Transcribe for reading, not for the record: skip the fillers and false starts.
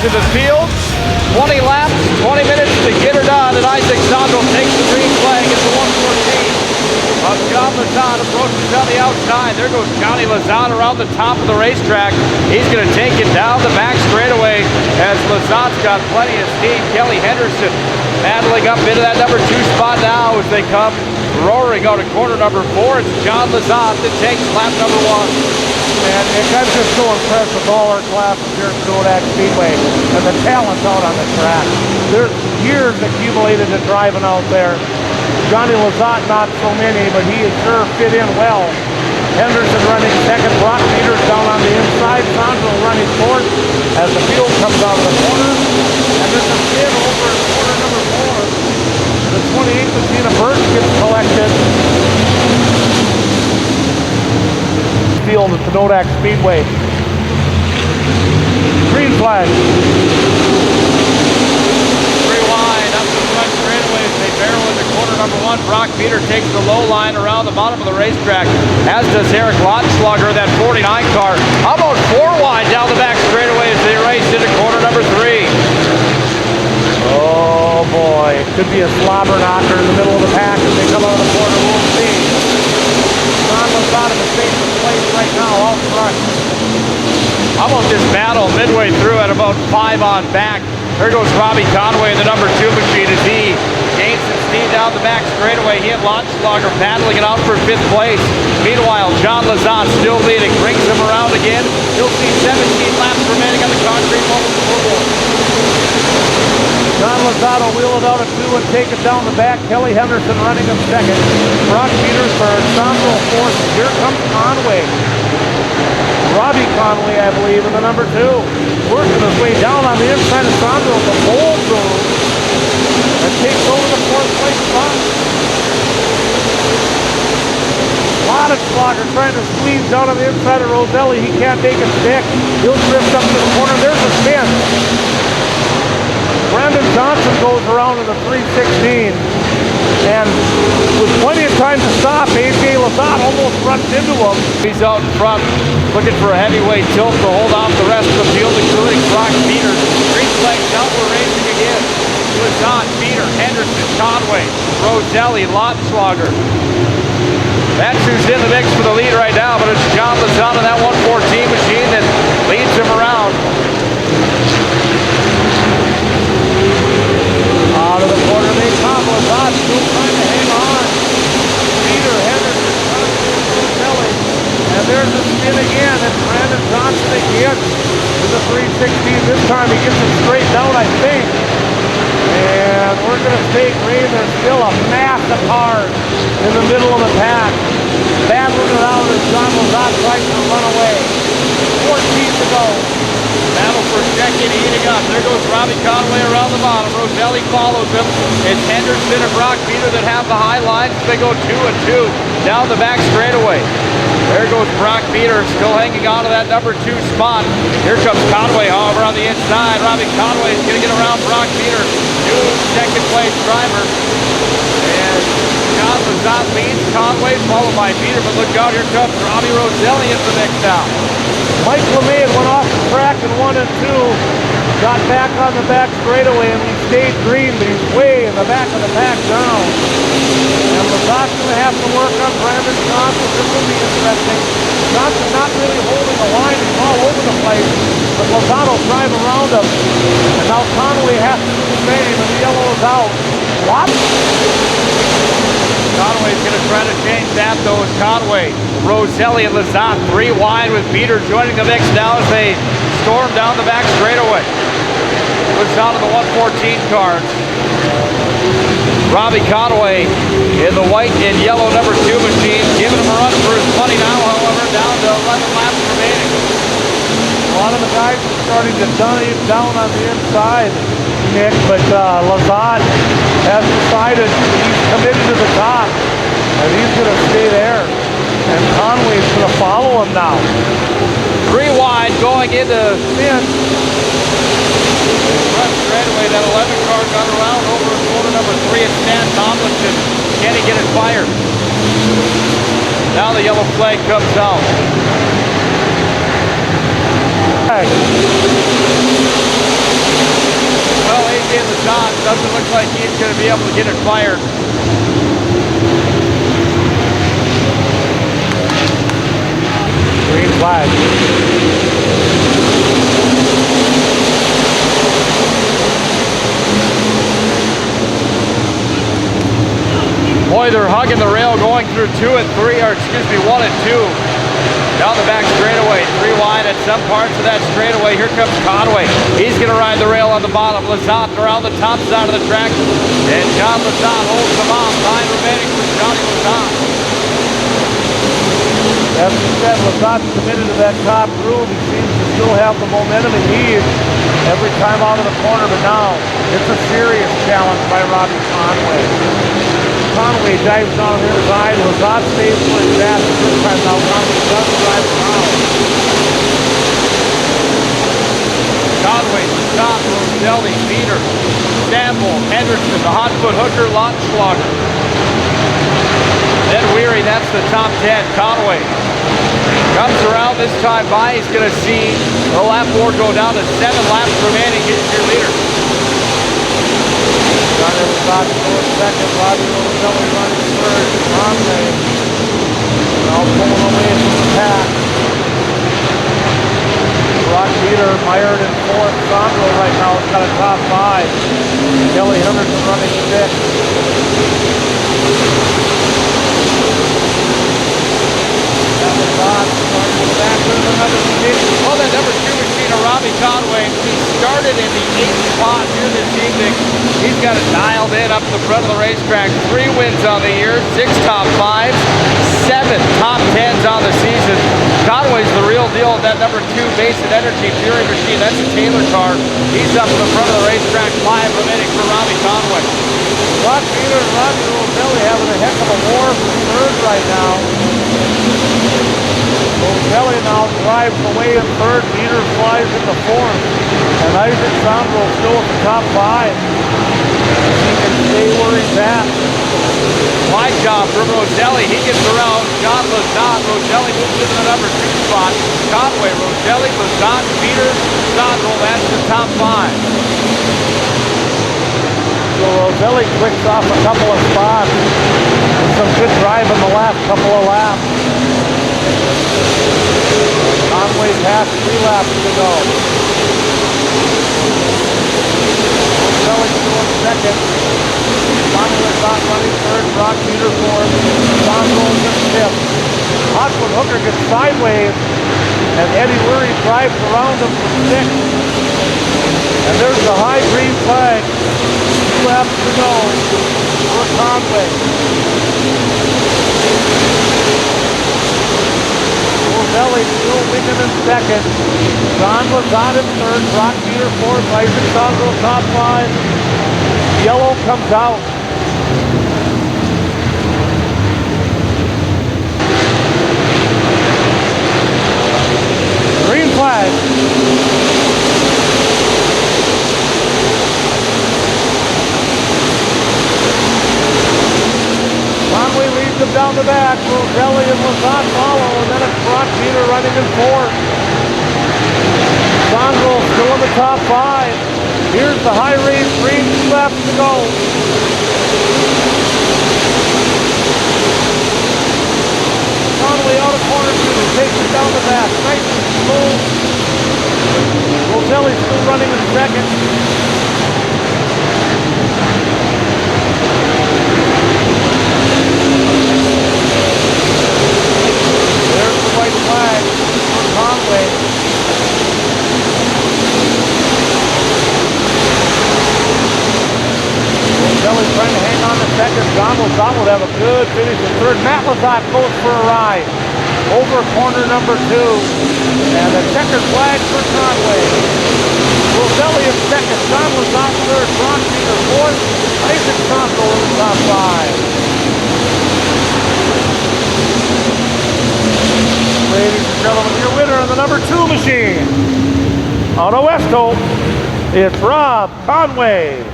to the field. 20 laps, 20 minutes to get her done, and Isaac Sandro takes the green flag at the 114 of John Lazat. Approaches on the outside. There goes Johnny Lazat around the top of the racetrack. He's going to take it down the back straightaway as Lazat's got plenty of steam. Kelly Henderson battling up into that number 2 spot now as they come roaring out of corner number 4. It's John Lazat that takes lap number 1. Man, Nick, I'm just so impressed with all our classes here at Minot Speedway and the talent out on the track. There's years accumulated in driving out there. Johnny Lazat, not so many, but he has sure fit in well. Henderson running second, Brock Peters down on the inside, Sandro running fourth as the field comes out of the corner. And there's a spin over at corner number 4. The 28th Machine of Birch gets collected. Field at Minot Speedway. Green flag. Three wide up the front straightaway as they barrel into corner number 1. Brock Peter takes the low line around the bottom of the racetrack, as does Eric Lottenschlager, that 49 car. How about 4 wide down the back straightaway as they race into corner number 3. Oh boy, it could be a slobber knocker in the middle of the pack as they come out of the corner. We'll see. John Lazat in the safest place right now, out front. How about this battle midway through at about 5 on back? There goes Robbie Conway in the number 2 machine as he gains some steam down the back straightaway. He and Lottenschlager battling it out for 5th place. Meanwhile, John Lazat still leading, brings him around again. You'll see 17 laps remaining on the concrete mobile scoreboard. John Lazat will wheel it out at 2 and take it down the back. Kelly Henderson running him second. Brock Peters third. Sandro fourth. Here comes Conway. Robbie Conway, I believe, in the number 2. Working his way down on the inside of Sandro. The bold move. And takes over the 4th place spot. Lottenschlager trying to squeeze down on the inside of Roselli. He can't make it stick. He'll drift up to the corner. There's a spin. Brandon Johnson goes around in the 316, and with plenty of time to stop, A.J. Lazat almost runs into him. He's out in front, looking for a heavyweight tilt to hold off the rest of the field, including Brock Peters. Green flag down, we're racing again. Lazat, Peter, Henderson, Conway, Roselli, Lottenschlager. That's who's in the mix for the lead right now, but it's John Lazat on that 114 machine that leads him around. Out of the corner they come. Lazat still trying to hang on. Peter, Henderson, Roselli. And there's a spin again. It's Brandon Johnson again to the 316. This time he gets it straight down, I think. And we're going to stay green. There's still a mass of cars in the middle of the pack. Battling it out as John Lazat tries to run away. 14 to go. Battle for second heating up. There goes Robbie Conway around the bottom. Roselli follows him. It's Henderson and Brock Peter that have the high lines. They go 2 and 2 down the back straightaway. There goes Brock Peter still hanging on to that number 2 spot. Here comes Conway, however, on the inside. Robbie Conway is going to get around Brock Peter, new second place driver. And John Lazat leads Conway, followed by Peter. But look out, here comes Robbie Roselli in the mix now. Mike LeMay went off the track in 1 and 2, got back on the back straightaway, and he stayed green, but he's way in the back of the pack now. And Lazat's going to have to work on Brandon Johnson. This will be interesting. Johnson not really holding the line, he's all over the place, but Lazat will drive around him. And now Conway has to do the same, and the yellow is out. What? Conway's going to try to change that, though, as Conway, Roselli, and Lazat 3 wide with Peter joining the mix now as they storm down the back straightaway. Lazat in the 114 cars. Robbie Conway in the white and yellow number 2 machine, giving him a run for his money now, however, down to 11 laps remaining. A lot of the guys are starting to dive down on the inside, Nick, but Lazat has decided he's committed to the top, and he's going to stay there. And Conway's going to follow him now. 3 wide going into spin. Front straightaway, that 11 car got around over in corner number 3 at Stan Tomlinson. Can he get it fired? Now the yellow flag comes out. Doesn't look like he's going to be able to get it fired. Green flag. Boy, they're hugging the rail going through 1 and 2. Down the back straightaway, 3 wide at some parts of that straightaway. Here comes Conway. He's going to ride the rail on the bottom. Lazat around the top side of the track. And John Lazat holds them off. 9 remaining for Johnny Lazat. As we said, Lazat's committed to that top groove. He seems to still have the momentum he needs every time out of the corner. But now, it's a serious challenge by Robbie Conway. Conway dives down the inside. Lazat stays where he's at this time. Now Conway does drive around. Conway, Lazat, Roselli, Peter, Sample, Henderson, the hot foot hooker, Lautenschlager. Then Weary, that's the top 10. Conway comes around this time by. He's going to see the lap board go down to 7 laps remaining. Here's your leader. Johnny Lazat going second. Robbie Roselli running third. Conway now pulling away from the pack. Brock Peter mired in 4th. Sandro right now has got a top 5. Kelly Henderson running 6th. Well, that number 2 machine of Robbie Conway, he started in the 8th spot here this evening. He's got it dialed in up the front of the racetrack. 3 wins on the year, 6 top 5s, 7 top 10s on the season. Conway's the real deal at that number 2 Basin Energy Fury machine. That's a Taylor car. He's up in the front of the racetrack, 5 remaining for Robbie Conway. Brock Peter and Robbie Roselli having a heck of a war for 3rd right now. Roselli now drives away in 3rd. Peter flies into 4th. And Isaac Sandro still at the top 5. He can stay where he's at. Wide job from Roselli. He gets around John Lazat. Roselli moves into the number 2 spot. Conway, Roselli, Lazat, Peter, Sandro. That's the top 5. So Roselli clicks off a couple of spots. Some good drive in the last couple of laps. Conway past 3 laps to go. Roselli going second. Johnny Lazat running 3rd. Brock Peter 4th. Sandro's in 5th. Hotfoot Hooker gets sideways, and Eddie Weary drives around him for 6th. And there's the high green flag. 2 laps to go for Conway. Roselli still winning in 2nd. John Lazat in 3rd. Brock Peter 4th. Isaac Sandro top 5. Yellow comes out. Green flag. Conway leads him down the back. Roselli and Lazat follow, and then it's Brock Peter running in 4th. Sandro still in the top 5. Here's the high race green, 2 laps to go. Conway out of corner 2, takes it down the back. Nice and smooth. Roselli still running in 2nd. There's the white flag for Conway. Roselli trying to hang on to 2nd. John Lazat will have a good finish in 3rd. Matt Lazat goes for a ride over corner number 2. And the checkered flag for Conway. Roselli in 2nd. John Lazat 3rd. Brock Peter 4th. Isaac Sandro in the top 5. Ladies and gentlemen, your winner on the number 2 machine. On a West Hope, it's Rob Conway.